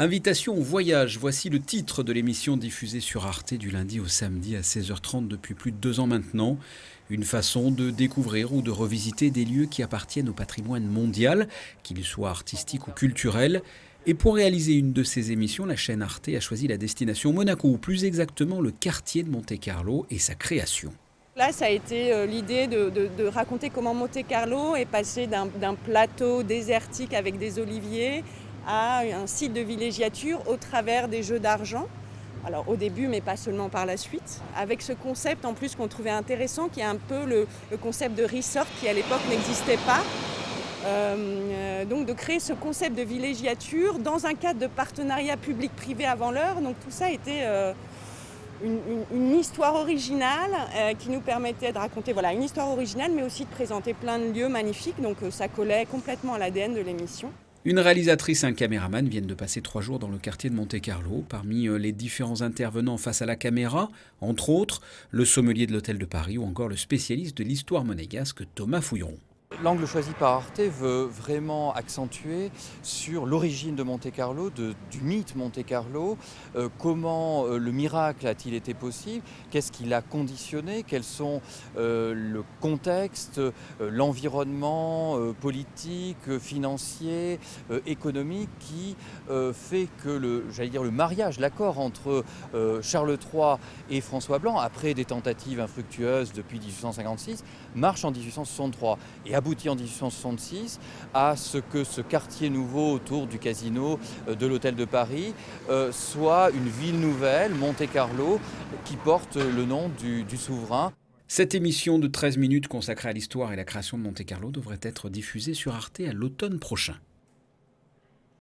Invitation au voyage, voici le titre de l'émission diffusée sur Arte du lundi au samedi à 16h30 depuis plus de 2 ans maintenant. Une façon de découvrir ou de revisiter des lieux qui appartiennent au patrimoine mondial, qu'ils soient artistiques ou culturels. Et pour réaliser une de ces émissions, la chaîne Arte a choisi la destination Monaco, ou plus exactement le quartier de Monte-Carlo et sa création. Là, ça a été l'idée de raconter comment Monte-Carlo est passé d'un plateau désertique avec des oliviers à un site de villégiature au travers des jeux d'argent. Alors au début, mais pas seulement par la suite. Avec ce concept en plus qu'on trouvait intéressant, qui est un peu le concept de resort qui à l'époque n'existait pas. Donc de créer ce concept de villégiature dans un cadre de partenariat public-privé avant l'heure. Donc tout ça a été une histoire originale qui nous permettait de raconter une histoire originale, mais aussi de présenter plein de lieux magnifiques. Donc ça collait complètement à l'ADN de l'émission. Une réalisatrice et un caméraman viennent de passer 3 jours dans le quartier de Monte-Carlo. Parmi les différents intervenants face à la caméra, entre autres, le sommelier de l'Hôtel de Paris ou encore le spécialiste de l'histoire monégasque Thomas Fouilleron. L'angle choisi par Arte veut vraiment accentuer sur l'origine de Monte-Carlo, du mythe Monte-Carlo, comment le miracle a-t-il été possible, qu'est-ce qui l'a conditionné, quels sont le contexte, l'environnement politique, financier, économique qui fait que le mariage, l'accord entre Charles III et François Blanc, après des tentatives infructueuses depuis 1856, marche en 1863 et aboutit en 1866 à ce que ce quartier nouveau autour du casino de l'Hôtel de Paris soit une ville nouvelle, Monte-Carlo, qui porte le nom du souverain. Cette émission de 13 minutes consacrée à l'histoire et la création de Monte-Carlo devrait être diffusée sur Arte à l'automne prochain.